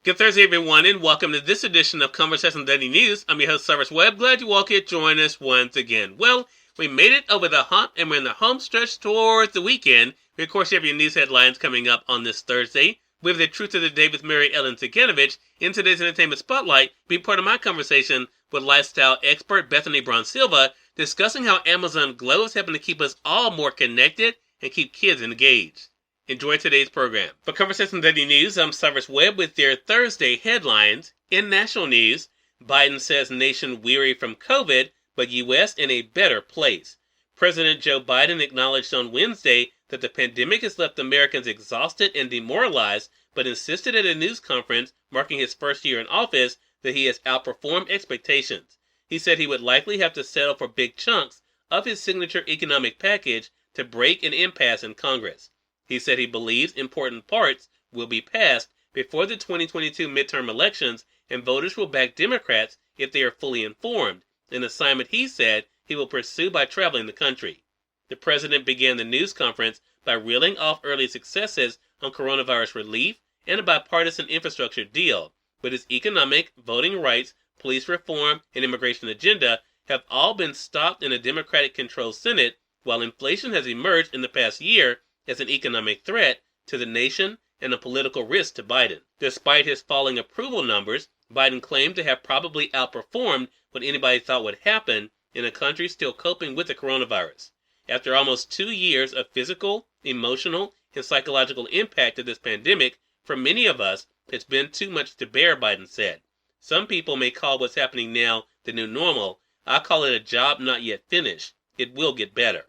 Good Thursday, everyone, and welcome to this edition of Conversation Daily News. I'm your host, Cyrus Webb. Glad you all could join us once again. Well, we made it over the hump, and we're in the home stretch towards the weekend. We, of course, have your news headlines coming up on this Thursday. We have the Truth of the Day with Mary Ellen Ciganovich. In today's Entertainment Spotlight, be part of my conversation with Lifestyle Expert Bethany Braun-Silva, discussing how Amazon Glow is helping to keep us all more connected and keep kids engaged. Enjoy today's program. For Conversation Daily News, I'm Cyrus Webb with their Thursday headlines. In national news, Biden says nation weary from COVID, but U.S. in a better place. President Joe Biden acknowledged on Wednesday that the pandemic has left Americans exhausted and demoralized, but insisted at a news conference marking his first year in office that he has outperformed expectations. He said he would likely have to settle for big chunks of his signature economic package to break an impasse in Congress. He said he believes important parts will be passed before the 2022 midterm elections, and voters will back Democrats if they are fully informed, an assignment he said he will pursue by traveling the country. The president began the news conference by reeling off early successes on coronavirus relief and a bipartisan infrastructure deal, but his economic, voting rights, police reform, and immigration agenda have all been stopped in a Democratic-controlled Senate, while inflation has emerged in the past year as an economic threat to the nation and a political risk to Biden. Despite his falling approval numbers, Biden claimed to have probably outperformed what anybody thought would happen in a country still coping with the coronavirus. After almost 2 years of physical, emotional, and psychological impact of this pandemic, for many of us, it's been too much to bear, Biden said. Some people may call what's happening now the new normal. I call it a job not yet finished. It will get better.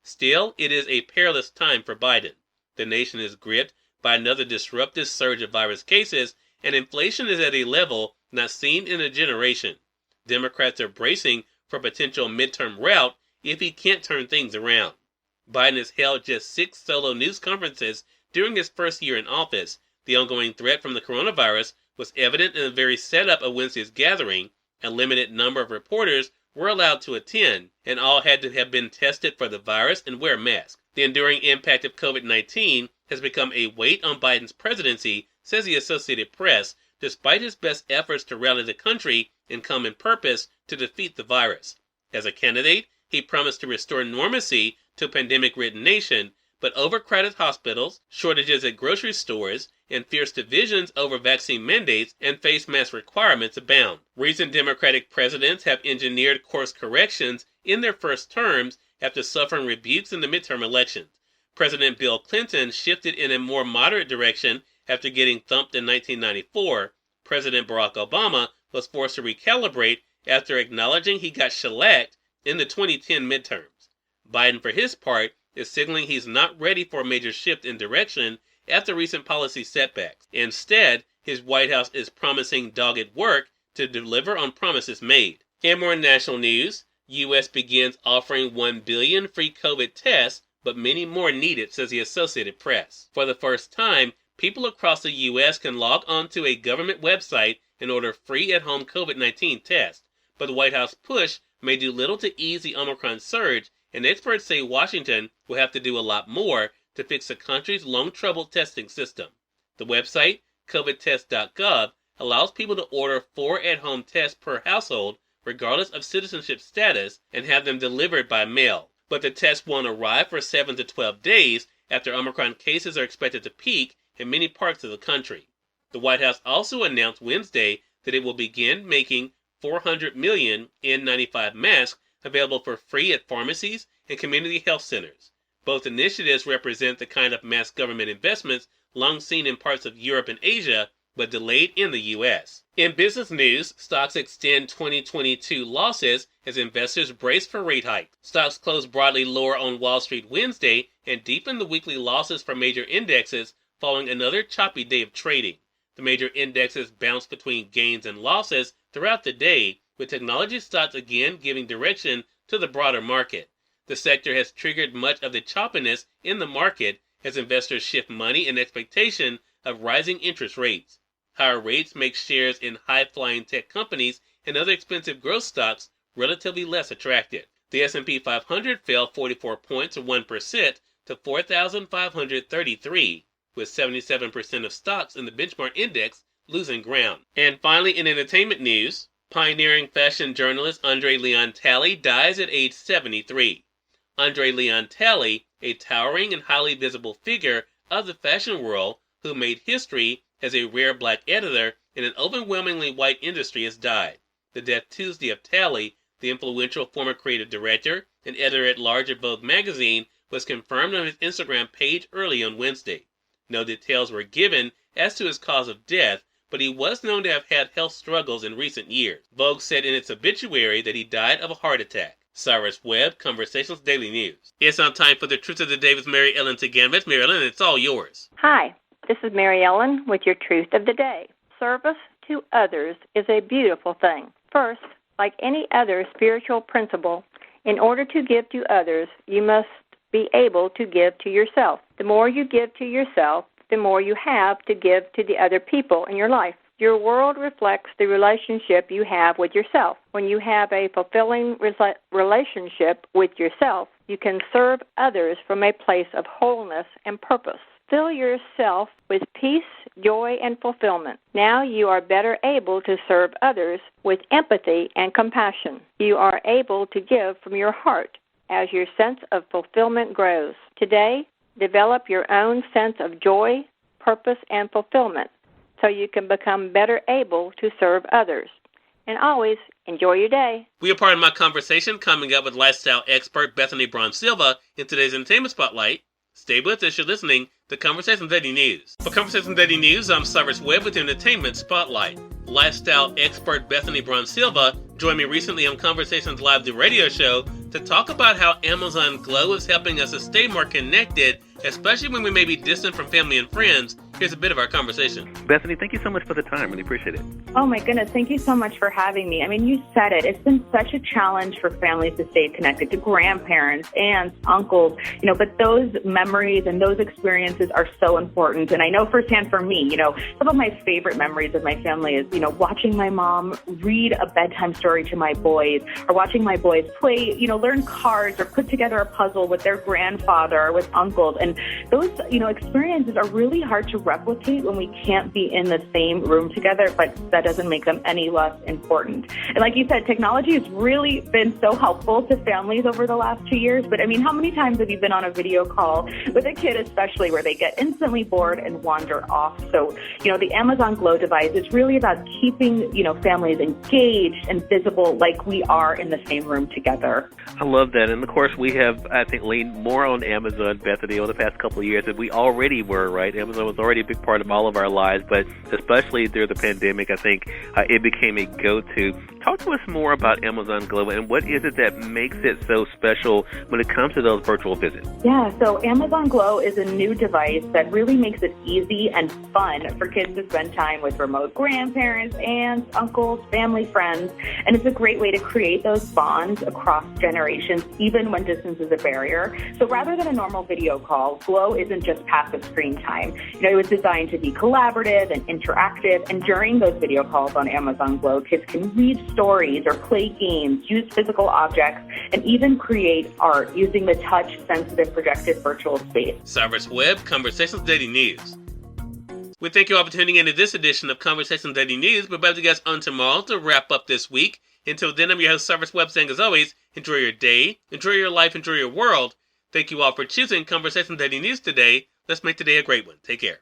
Still, it is a perilous time for Biden. The nation is gripped by another disruptive surge of virus cases, and inflation is at a level not seen in a generation. Democrats are bracing for a potential midterm rout if he can't turn things around. Biden has held just 6 solo news conferences during his first year in office. The ongoing threat from the coronavirus was evident in the very setup of Wednesday's gathering. A limited number of reporters were allowed to attend, and all had to have been tested for the virus and wear masks. The enduring impact of COVID-19 has become a weight on Biden's presidency, says the Associated Press, despite his best efforts to rally the country in common purpose to defeat the virus. As a candidate, he promised to restore normalcy to a pandemic-ridden nation, but overcrowded hospitals, shortages at grocery stores, and fierce divisions over vaccine mandates and face mask requirements abound. Recent Democratic presidents have engineered course corrections in their first terms after suffering rebukes in the midterm elections. President Bill Clinton shifted in a more moderate direction after getting thumped in 1994. President Barack Obama was forced to recalibrate after acknowledging he got shellacked in the 2010 midterms. Biden, for his part, is signaling he's not ready for a major shift in direction after recent policy setbacks. Instead, his White House is promising dogged work to deliver on promises made. In more national news, U.S. begins offering 1 billion free COVID tests, but many more needed, says the Associated Press. For the first time, people across the U.S. can log on to a government website and order free at-home COVID-19 tests. But the White House push may do little to ease the Omicron surge, and experts say Washington will have to do a lot more to fix the country's long-troubled testing system. The website, covidtest.gov, allows people to order 4 at-home tests per household, regardless of citizenship status, and have them delivered by mail. But the tests won't arrive for 7 to 12 days after Omicron cases are expected to peak in many parts of the country. The White House also announced Wednesday that it will begin making 400 million N95 masks available for free at pharmacies and community health centers. Both initiatives represent the kind of mass government investments long seen in parts of Europe and Asia, but delayed in the U.S. In business news, stocks extend 2022 losses as investors brace for rate hikes. Stocks closed broadly lower on Wall Street Wednesday and deepened the weekly losses for major indexes following another choppy day of trading. The major indexes bounced between gains and losses throughout the day, with technology stocks again giving direction to the broader market. The sector has triggered much of the choppiness in the market as investors shift money in expectation of rising interest rates. Higher rates make shares in high-flying tech companies and other expensive growth stocks relatively less attractive. The S&P 500 fell 44 points or 1% to 4,533, with 77% of stocks in the benchmark index losing ground. And finally, in entertainment news, pioneering fashion journalist Andre Leon Talley dies at age 73. Andre Leon Talley, a towering and highly visible figure of the fashion world who made history as a rare black editor in an overwhelmingly white industry, has died. The death Tuesday of Talley, the influential former creative director and editor-at-large of Vogue magazine, was confirmed on his Instagram page early on Wednesday. No details were given as to his cause of death, but he was known to have had health struggles in recent years. Vogue said in its obituary that he died of a heart attack. Cyrus Webb, Conversations Daily News. It's now time for the Truth of the Day with Mary Ellen Ciganovich. Mary Ellen, it's all yours. Hi, this is Mary Ellen with your Truth of the Day. Service to others is a beautiful thing. First, like any other spiritual principle, in order to give to others, you must be able to give to yourself. The more you give to yourself, the more you have to give to the other people in your life. Your world reflects the relationship you have with yourself. When you have a fulfilling relationship with yourself, you can serve others from a place of wholeness and purpose. Fill yourself with peace, joy, and fulfillment. Now you are better able to serve others with empathy and compassion. You are able to give from your heart as your sense of fulfillment grows. Today, develop your own sense of joy, purpose, and fulfillment so you can become better able to serve others. And always enjoy your day. We are part of my conversation coming up with lifestyle expert Bethany Braun-Silva in today's Entertainment Spotlight. Stay with us. You're listening to Conversations Daily News. For Conversations Daily News, I'm Cyrus Webb with Entertainment Spotlight. Lifestyle expert Bethany Braun-Silva joined me recently on Conversations Live, the radio show, to talk about how Amazon Glow is helping us to stay more connected, especially when we may be distant from family and friends. Here's a bit of our conversation. Bethany, thank you so much for the time. Really appreciate it. Oh, my goodness. Thank you so much for having me. I mean, you said it. It's been such a challenge for families to stay connected to grandparents, aunts, uncles, but those memories and those experiences are so important. And I know firsthand for me, some of my favorite memories of my family is, watching my mom read a bedtime story to my boys, or watching my boys play, learn cards or put together a puzzle with their grandfather or with uncles. And those, experiences are really hard to replicate when we can't be in the same room together, but that doesn't make them any less important. And like you said, technology has really been so helpful to families over the last 2 years. But I mean, how many times have you been on a video call with a kid, especially where they get instantly bored and wander off? So, the Amazon Glow device is really about keeping, families engaged and visible like we are in the same room together. I love that. And of course, we have, I think, leaned more on Amazon, Bethany, over the past couple of years than we already were, right? Amazon was already a big part of all of our lives, but especially through the pandemic, I think it became a go-to. Talk to us more about Amazon Glow and what is it that makes it so special when it comes to those virtual visits? Yeah, so Amazon Glow is a new device that really makes it easy and fun for kids to spend time with remote grandparents, aunts, uncles, family, friends, and it's a great way to create those bonds across generations, even when distance is a barrier. So rather than a normal video call, Glow isn't just passive screen time. It was designed to be collaborative and interactive, and during those video calls on Amazon Glow, kids can read stories or play games, use physical objects, and even create art using the touch-sensitive projected virtual space. Cyrus Webb, Conversations Daily News. We thank you all for tuning in to this edition of Conversations Daily News. We'll be back to you guys on tomorrow to wrap up this week. Until then, I'm your host, Cyrus Webb, saying as always, enjoy your day, enjoy your life, enjoy your world. Thank you all for choosing Conversations Daily News today. Let's make today a great one. Take care.